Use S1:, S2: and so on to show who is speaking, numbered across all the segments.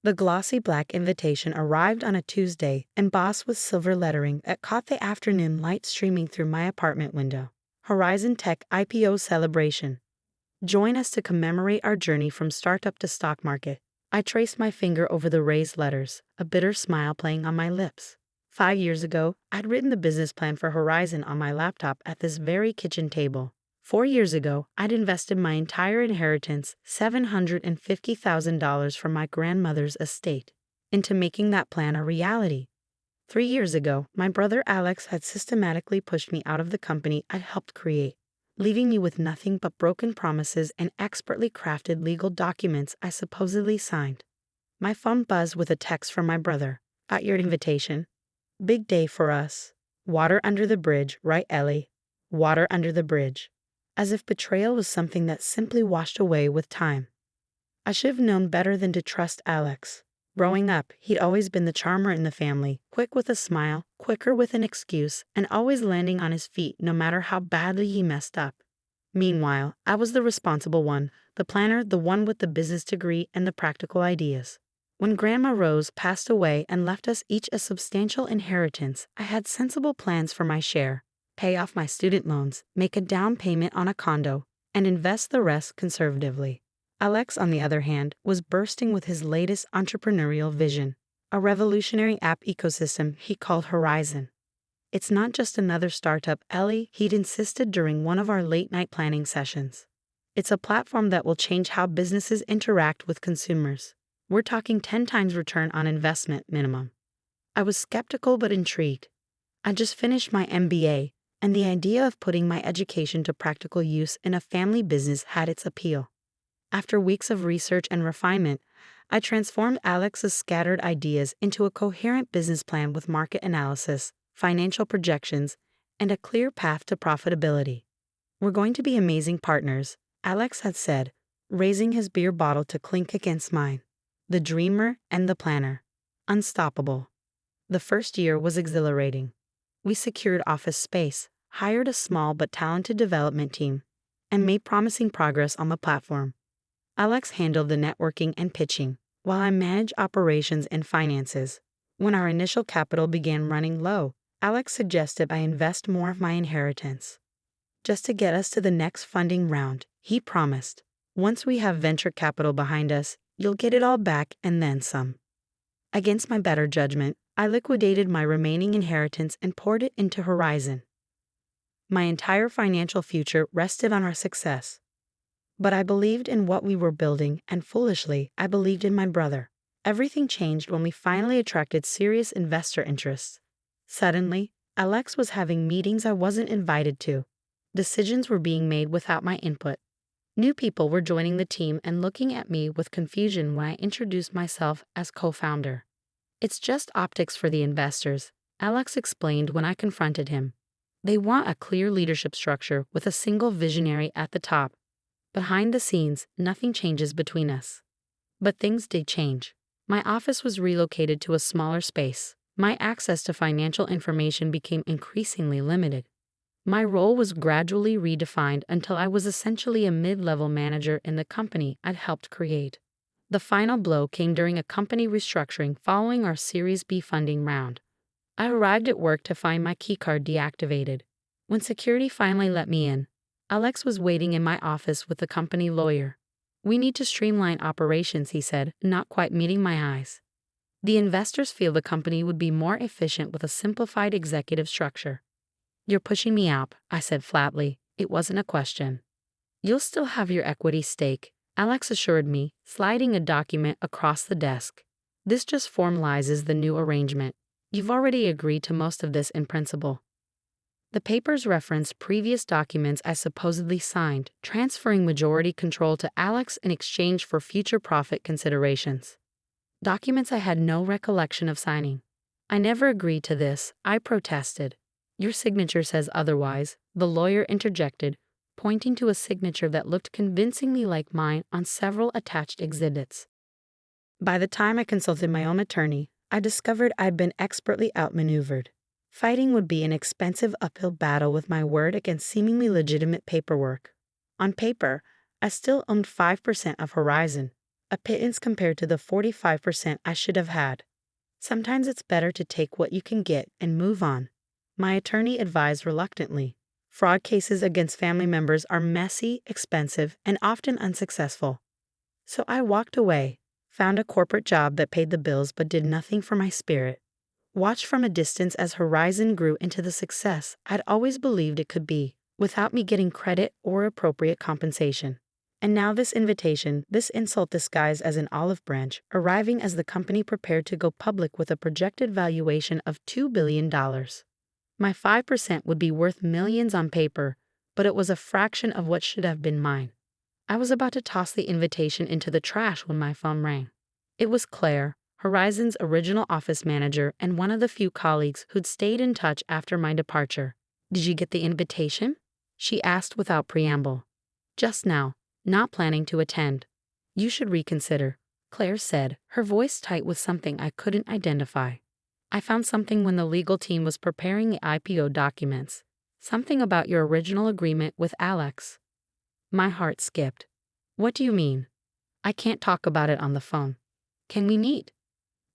S1: The glossy black invitation arrived on a Tuesday, embossed with silver lettering that caught the afternoon light streaming through my apartment window. Horizon Tech IPO Celebration. Join us to commemorate our journey from startup to stock market. I traced my finger over the raised letters, a bitter smile playing on my lips. 5 years ago, I'd written the business plan for Horizon on my laptop at this very kitchen table. 4 years ago, I'd invested my entire inheritance, $750,000 from my grandmother's estate, into making that plan a reality. 3 years ago, my brother Alex had systematically pushed me out of the company I'd helped create, leaving me with nothing but broken promises and expertly crafted legal documents I supposedly signed. My phone buzzed with a text from my brother. At your invitation. Big day for us. Water under the bridge, right, Ellie? Water under the bridge. As if betrayal was something that simply washed away with time. I should have known better than to trust Alex. Growing up, he'd always been the charmer in the family, quick with a smile, quicker with an excuse, and always landing on his feet no matter how badly he messed up. Meanwhile, I was the responsible one, the planner, the one with the business degree and the practical ideas. When Grandma Rose passed away and left us each a substantial inheritance, I had sensible plans for my share. Pay off my student loans, make a down payment on a condo, and invest the rest conservatively. Alex, on the other hand, was bursting with his latest entrepreneurial vision, a revolutionary app ecosystem he called Horizon. It's not just another startup, Ellie, he'd insisted during one of our late-night planning sessions. It's a platform that will change how businesses interact with consumers. We're talking 10 times return on investment minimum. I was skeptical but intrigued. I just finished my MBA, and the idea of putting my education to practical use in a family business had its appeal. After weeks of research and refinement, I transformed Alex's scattered ideas into a coherent business plan with market analysis, financial projections, and a clear path to profitability. We're going to be amazing partners, Alex had said, raising his beer bottle to clink against mine. The dreamer and the planner. Unstoppable. The first year was exhilarating. We secured office space, hired a small but talented development team, and made promising progress on the platform. Alex handled the networking and pitching, while I managed operations and finances. When our initial capital began running low, Alex suggested I invest more of my inheritance. Just to get us to the next funding round, he promised. Once we have venture capital behind us, you'll get it all back and then some. Against my better judgment, I liquidated my remaining inheritance and poured it into Horizon. My entire financial future rested on our success. But I believed in what we were building, and foolishly, I believed in my brother. Everything changed when we finally attracted serious investor interest. Suddenly, Alex was having meetings I wasn't invited to. Decisions were being made without my input. New people were joining the team and looking at me with confusion when I introduced myself as co-founder. It's just optics for the investors, Alex explained when I confronted him. They want a clear leadership structure with a single visionary at the top. Behind the scenes, nothing changes between us. But things did change. My office was relocated to a smaller space. My access to financial information became increasingly limited. My role was gradually redefined until I was essentially a mid-level manager in the company I'd helped create. The final blow came during a company restructuring following our Series B funding round. I arrived at work to find my keycard deactivated. When security finally let me in, Alex was waiting in my office with the company lawyer. "We need to streamline operations," he said, not quite meeting my eyes. "The investors feel the company would be more efficient with a simplified executive structure." "You're pushing me out," I said flatly. It wasn't a question. "You'll still have your equity stake," Alex assured me, sliding a document across the desk. "This just formalizes the new arrangement. You've already agreed to most of this in principle." The papers referenced previous documents I supposedly signed, transferring majority control to Alex in exchange for future profit considerations. Documents I had no recollection of signing. "I never agreed to this," I protested. "Your signature says otherwise," the lawyer interjected, pointing to a signature that looked convincingly like mine on several attached exhibits. By the time I consulted my own attorney, I discovered I'd been expertly outmaneuvered. Fighting would be an expensive uphill battle with my word against seemingly legitimate paperwork. On paper, I still owned 5% of Horizon, a pittance compared to the 45% I should have had. Sometimes it's better to take what you can get and move on. My attorney advised reluctantly. Fraud cases against family members are messy, expensive, and often unsuccessful. So I walked away, found a corporate job that paid the bills but did nothing for my spirit. Watched from a distance as Horizon grew into the success I'd always believed it could be, without me getting credit or appropriate compensation. And now this invitation, this insult disguised as an olive branch, arriving as the company prepared to go public with a projected valuation of $2 billion. My 5% would be worth millions on paper, but it was a fraction of what should have been mine. I was about to toss the invitation into the trash when my phone rang. It was Claire, Horizon's original office manager and one of the few colleagues who'd stayed in touch after my departure. "Did you get the invitation?" she asked without preamble. "Just now, not planning to attend." "You should reconsider," Claire said, her voice tight with something I couldn't identify. "I found something when the legal team was preparing the IPO documents. Something about your original agreement with Alex." My heart skipped. "What do you mean?" "I can't talk about it on the phone. Can we meet?"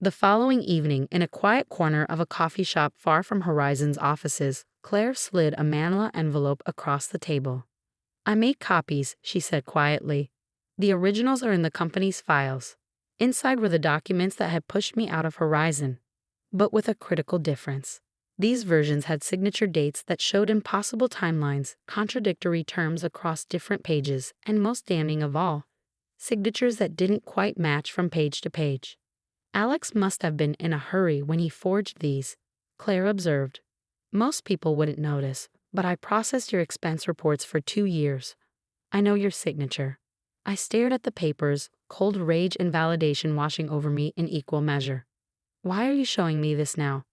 S1: The following evening, in a quiet corner of a coffee shop far from Horizon's offices, Claire slid a manila envelope across the table. "I made copies," she said quietly. "The originals are in the company's files. Inside were the documents that had pushed me out of Horizon. But with a critical difference. These versions had signature dates that showed impossible timelines, contradictory terms across different pages, and most damning of all, signatures that didn't quite match from page to page. Alex must have been in a hurry when he forged these," Claire observed. "Most people wouldn't notice, but I processed your expense reports for 2 years. I know your signature." I stared at the papers, cold rage and validation washing over me in equal measure. "Why are you showing me this now?"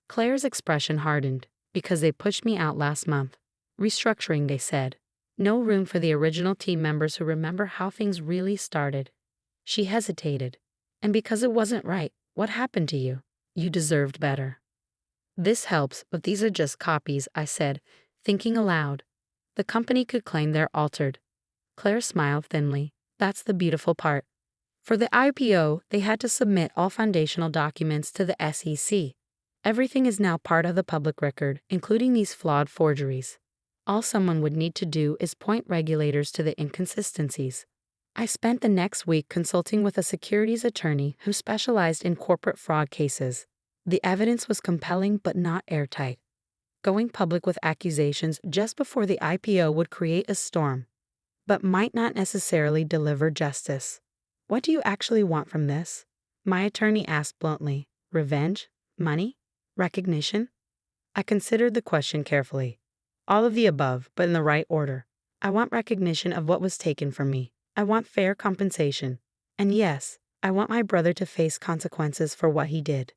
S1: Claire's expression hardened. "Because they pushed me out last month. Restructuring, they said. No room for the original team members who remember how things really started." She hesitated. "And because it wasn't right, what happened to you? You deserved better." "This helps, but these are just copies," I said, thinking aloud. "The company could claim they're altered." Claire smiled thinly. "That's the beautiful part. For the IPO, they had to submit all foundational documents to the SEC. Everything is now part of the public record, including these flawed forgeries. All someone would need to do is point regulators to the inconsistencies." I spent the next week consulting with a securities attorney who specialized in corporate fraud cases. The evidence was compelling but not airtight. Going public with accusations just before the IPO would create a storm, but might not necessarily deliver justice. "What do you actually want from this?" my attorney asked bluntly. "Revenge? Money? Recognition?" I considered the question carefully. "All of the above, but in the right order. I want recognition of what was taken from me. I want fair compensation. And yes, I want my brother to face consequences for what he did."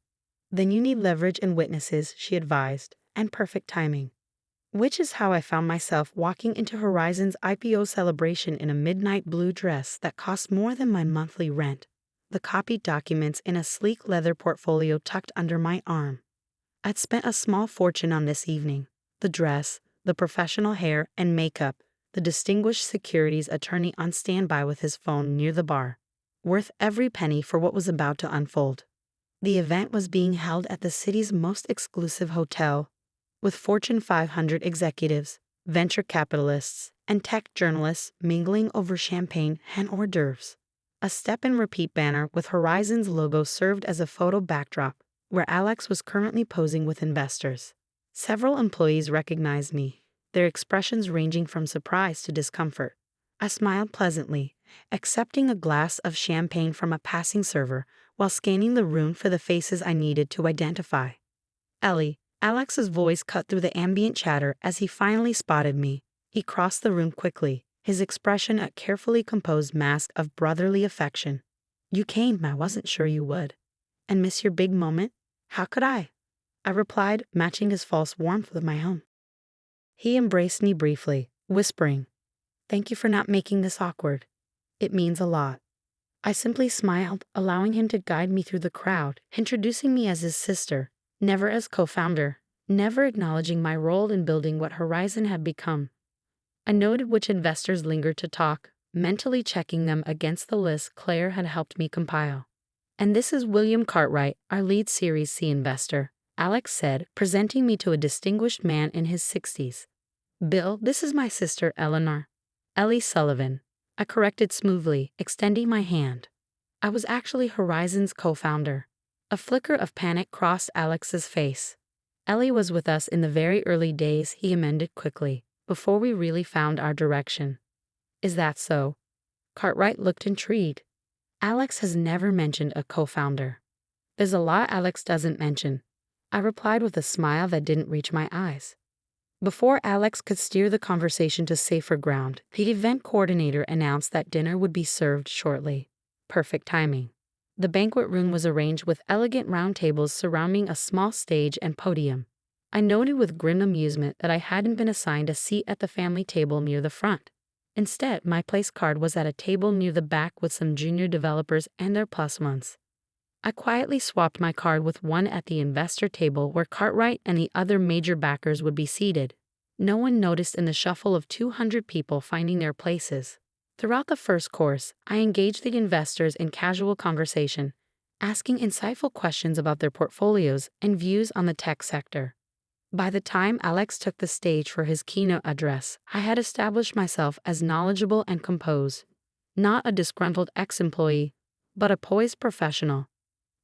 S1: "Then you need leverage and witnesses," she advised, "and perfect timing." Which is how I found myself walking into Horizon's IPO celebration in a midnight blue dress that cost more than my monthly rent, the copied documents in a sleek leather portfolio tucked under my arm. I'd spent a small fortune on this evening. The dress, the professional hair and makeup, the distinguished securities attorney on standby with his phone near the bar. Worth every penny for what was about to unfold. The event was being held at the city's most exclusive hotel, with Fortune 500 executives, venture capitalists, and tech journalists mingling over champagne and hors d'oeuvres. A step-and-repeat banner with Horizon's logo served as a photo backdrop, where Alex was currently posing with investors. Several employees recognized me, their expressions ranging from surprise to discomfort. I smiled pleasantly, accepting a glass of champagne from a passing server while scanning the room for the faces I needed to identify. "Ellie," Alex's voice cut through the ambient chatter as he finally spotted me. He crossed the room quickly, his expression a carefully composed mask of brotherly affection. "You came, I wasn't sure you would." "And miss your big moment?" "How could I?" I replied, matching his false warmth with my own. He embraced me briefly, whispering, "Thank you for not making this awkward. It means a lot." I simply smiled, allowing him to guide me through the crowd, introducing me as his sister, never as co-founder, never acknowledging my role in building what Horizon had become. I noted which investors lingered to talk, mentally checking them against the list Claire had helped me compile. "And this is William Cartwright, our lead Series C investor," Alex said, presenting me to a distinguished man in his 60s. "Bill, this is my sister Eleanor." "Ellie Sullivan," I corrected smoothly, extending my hand. I was actually Horizon's co-founder. A flicker of panic crossed Alex's face. "Ellie was with us in the very early days," he amended quickly, "before we really found our direction." "Is that so?" Cartwright looked intrigued. "Alex has never mentioned a co-founder." "There's a lot Alex doesn't mention," I replied with a smile that didn't reach my eyes. Before Alex could steer the conversation to safer ground, the event coordinator announced that dinner would be served shortly. Perfect timing. The banquet room was arranged with elegant round tables surrounding a small stage and podium. I noted with grim amusement that I hadn't been assigned a seat at the family table near the front. Instead, my place card was at a table near the back with some junior developers and their plus ones. I quietly swapped my card with one at the investor table where Cartwright and the other major backers would be seated. No one noticed in the shuffle of 200 people finding their places. Throughout the first course, I engaged the investors in casual conversation, asking insightful questions about their portfolios and views on the tech sector. By the time Alex took the stage for his keynote address, I had established myself as knowledgeable and composed. Not a disgruntled ex-employee, but a poised professional.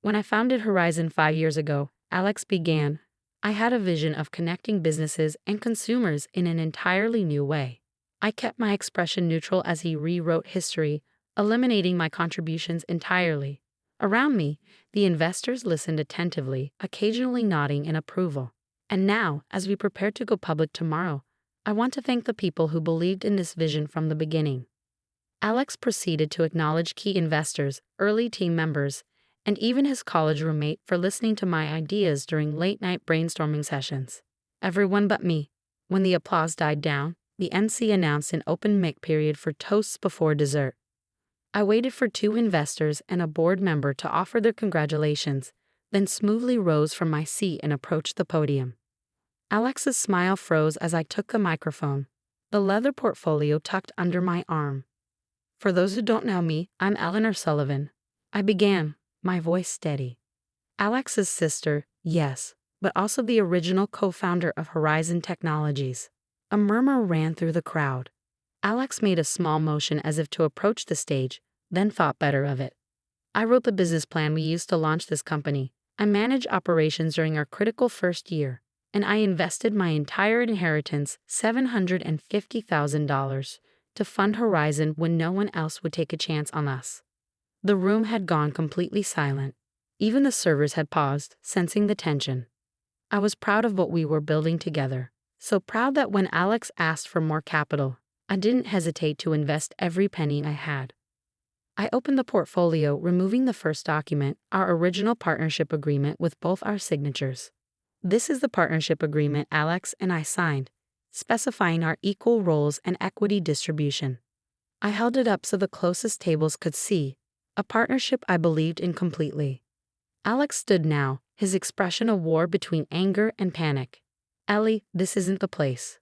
S1: "When I founded Horizon 5 years ago," Alex began, "I had a vision of connecting businesses and consumers in an entirely new way." I kept my expression neutral as he rewrote history, eliminating my contributions entirely. Around me, the investors listened attentively, occasionally nodding in approval. "And now, as we prepare to go public tomorrow, I want to thank the people who believed in this vision from the beginning." Alex proceeded to acknowledge key investors, early team members, and even his college roommate for listening to my ideas during late-night brainstorming sessions. Everyone but me. When the applause died down, the MC announced an open mic period for toasts before dessert. I waited for 2 investors and a board member to offer their congratulations, then smoothly rose from my seat and approached the podium. Alex's smile froze as I took the microphone, the leather portfolio tucked under my arm. "For those who don't know me, I'm Eleanor Sullivan," I began, my voice steady. "Alex's sister, yes, but also the original co-founder of Horizon Technologies." A murmur ran through the crowd. Alex made a small motion as if to approach the stage, then thought better of it. "I wrote the business plan we used to launch this company. I managed operations during our critical first year, and I invested my entire inheritance, $750,000, to fund Horizon when no one else would take a chance on us." The room had gone completely silent. Even the servers had paused, sensing the tension. I was proud of what we were building together. So proud that when Alex asked for more capital, I didn't hesitate to invest every penny I had. I opened the portfolio, removing the first document, our original partnership agreement with both our signatures. "This is the partnership agreement Alex and I signed, specifying our equal roles and equity distribution." I held it up so the closest tables could see, a partnership I believed in completely. Alex stood now, his expression a war between anger and panic. "Ellie, this isn't the place."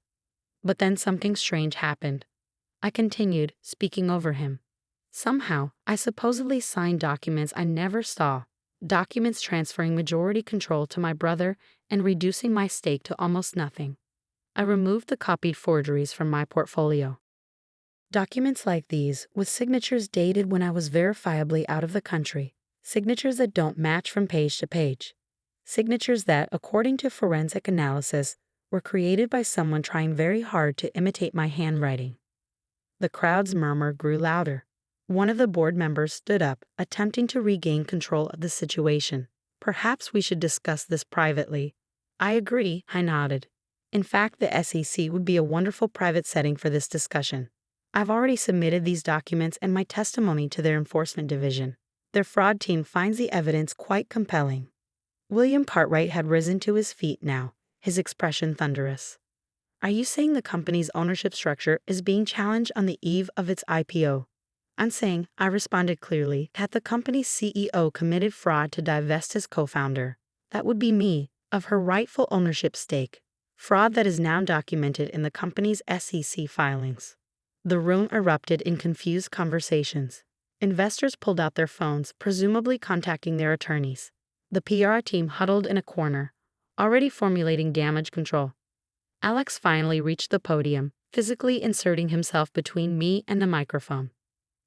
S1: But then something strange happened. I continued, speaking over him. "Somehow, I supposedly signed documents I never saw, documents transferring majority control to my brother and reducing my stake to almost nothing." I removed the copied forgeries from my portfolio. Documents like these, with signatures dated when I was verifiably out of the country, signatures that don't match from page to page. Signatures that, according to forensic analysis, were created by someone trying very hard to imitate my handwriting. The crowd's murmur grew louder. One of the board members stood up, attempting to regain control of the situation. "Perhaps we should discuss this privately." "I agree," I nodded. "In fact, the SEC would be a wonderful private setting for this discussion. I've already submitted these documents and my testimony to their enforcement division. Their fraud team finds the evidence quite compelling." William Cartwright had risen to his feet now, his expression thunderous. "Are you saying the company's ownership structure is being challenged on the eve of its IPO?" "I'm saying," I responded clearly, "that the company's CEO committed fraud to divest his co-founder, that would be me, of her rightful ownership stake. Fraud that is now documented in the company's SEC filings." The room erupted in confused conversations. Investors pulled out their phones, presumably contacting their attorneys. The PR team huddled in a corner, already formulating damage control. Alex finally reached the podium, physically inserting himself between me and the microphone.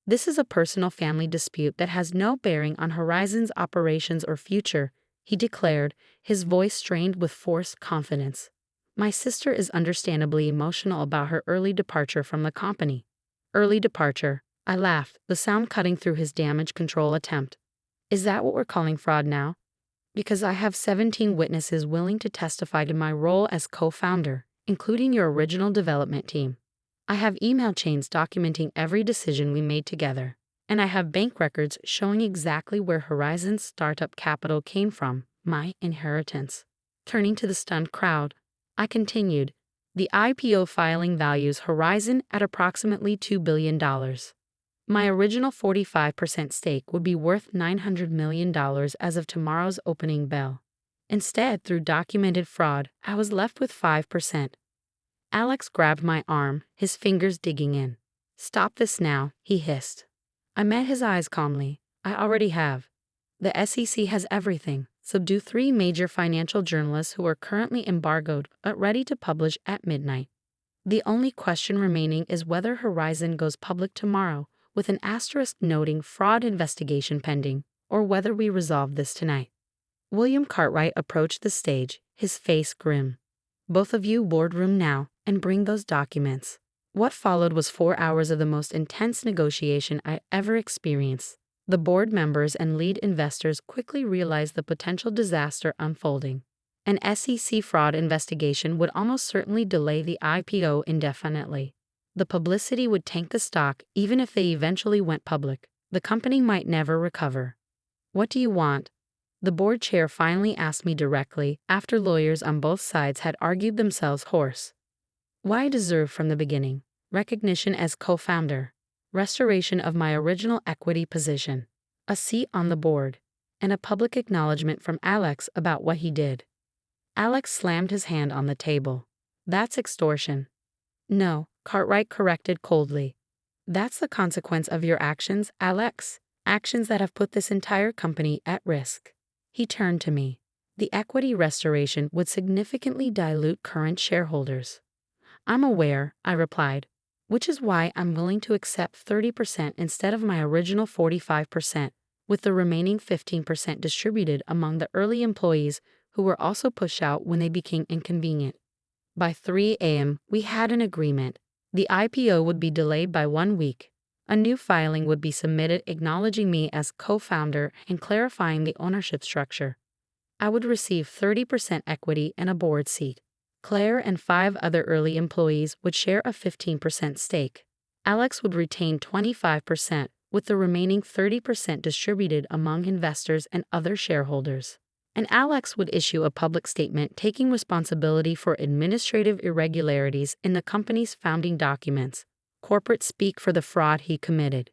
S1: "This is a personal family dispute that has no bearing on Horizon's operations or future," he declared, his voice strained with forced confidence. "My sister is understandably emotional about her early departure from the company." Early departure, I laughed, the sound cutting through his damage control attempt. "Is that what we're calling fraud now? Because I have 17 witnesses willing to testify to my role as co-founder, including your original development team. I have email chains documenting every decision we made together, and I have bank records showing exactly where Horizon's startup capital came from, my inheritance." Turning to the stunned crowd, I continued, "The IPO filing values Horizon at approximately $2 billion. My original 45% stake would be worth $900 million as of tomorrow's opening bell. Instead, through documented fraud, I was left with 5%. Alex grabbed my arm, his fingers digging in. "Stop this now," he hissed. I met his eyes calmly. "I already have. The SEC has everything, so do 3 major financial journalists who are currently embargoed but ready to publish at midnight. The only question remaining is whether Horizon goes public tomorrow, with an asterisk noting fraud investigation pending, or whether we resolve this tonight." William Cartwright approached the stage, his face grim. "Both of you boardroom now, and bring those documents." What followed was 4 hours of the most intense negotiation I ever experienced. The board members and lead investors quickly realized the potential disaster unfolding. An SEC fraud investigation would almost certainly delay the IPO indefinitely. The publicity would tank the stock even if they eventually went public. The company might never recover. "What do you want?" the board chair finally asked me directly, after lawyers on both sides had argued themselves hoarse. "What I deserved from the beginning: recognition as co-founder, restoration of my original equity position, a seat on the board, and a public acknowledgement from Alex about what he did." Alex slammed his hand on the table. "That's extortion." "No," Cartwright corrected coldly. "That's the consequence of your actions, Alex. Actions that have put this entire company at risk." He turned to me. "The equity restoration would significantly dilute current shareholders." "I'm aware," I replied, "which is why I'm willing to accept 30% instead of my original 45%, with the remaining 15% distributed among the early employees who were also pushed out when they became inconvenient." By 3 a.m., we had an agreement. The IPO would be delayed by 1 week. A new filing would be submitted acknowledging me as co-founder and clarifying the ownership structure. I would receive 30% equity and a board seat. Claire and 5 other early employees would share a 15% stake. Alex would retain 25%, with the remaining 30% distributed among investors and other shareholders. And Alex would issue a public statement taking responsibility for administrative irregularities in the company's founding documents, corporate speak for the fraud he committed.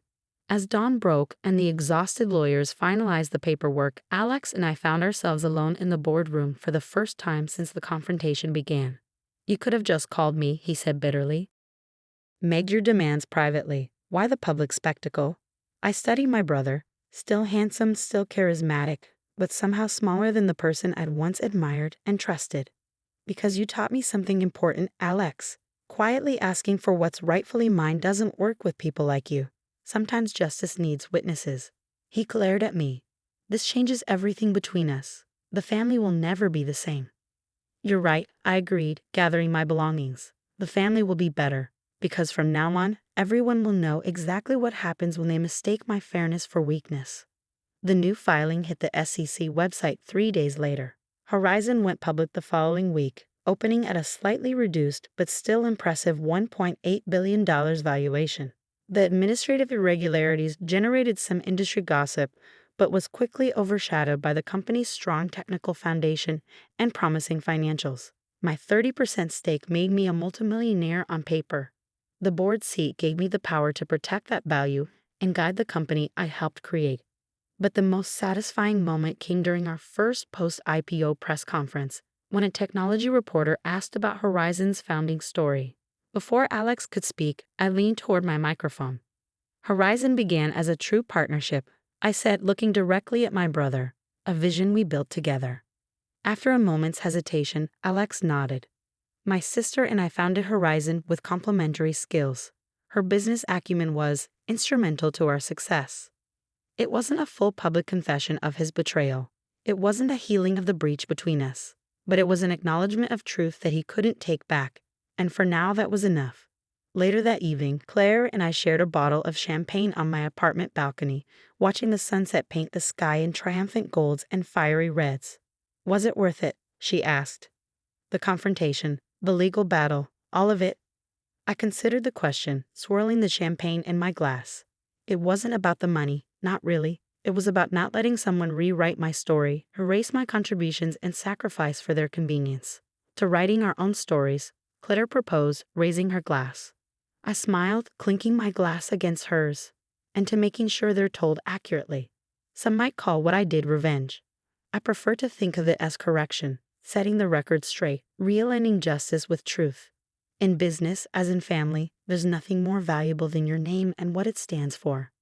S1: As dawn broke and the exhausted lawyers finalized the paperwork, Alex and I found ourselves alone in the boardroom for the first time since the confrontation began. "You could have just called me," he said bitterly. "Made your demands privately. Why the public spectacle?" I studied my brother, still handsome, still charismatic, but somehow smaller than the person I'd once admired and trusted. "Because you taught me something important, Alex. Quietly asking for what's rightfully mine doesn't work with people like you. Sometimes justice needs witnesses." He glared at me. "This changes everything between us. The family will never be the same." "You're right," I agreed, gathering my belongings. "The family will be better, because from now on, everyone will know exactly what happens when they mistake my fairness for weakness." The new filing hit the SEC website 3 days later. Horizon went public the following week, opening at a slightly reduced but still impressive $1.8 billion valuation. The administrative irregularities generated some industry gossip, but was quickly overshadowed by the company's strong technical foundation and promising financials. My 30% stake made me a multimillionaire on paper. The board seat gave me the power to protect that value and guide the company I helped create. But the most satisfying moment came during our first post-IPO press conference, when a technology reporter asked about Horizon's founding story. Before Alex could speak, I leaned toward my microphone. Horizon began as a true partnership, I said, looking directly at my brother, a vision we built together. After a moment's hesitation, Alex nodded. My sister and I founded Horizon with complementary skills. Her business acumen was instrumental to our success. It wasn't a full public confession of his betrayal. It wasn't a healing of the breach between us. But it was an acknowledgement of truth that he couldn't take back. And for now, that was enough. Later that evening, Claire and I shared a bottle of champagne on my apartment balcony, watching the sunset paint the sky in triumphant golds and fiery reds. Was it worth it? She asked. The confrontation, the legal battle, all of it. I considered the question, swirling the champagne in my glass. It wasn't about the money, not really. It was about not letting someone rewrite my story, erase my contributions, and sacrifice for their convenience. To writing our own stories, Claire proposed, raising her glass. I smiled, clinking my glass against hers, and to making sure they're told accurately. Some might call what I did revenge. I prefer to think of it as correction, setting the record straight, realigning justice with truth. In business, as in family, there's nothing more valuable than your name and what it stands for.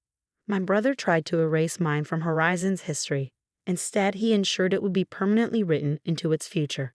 S1: My brother tried to erase mine from Horizon's history. Instead, he ensured it would be permanently written into its future.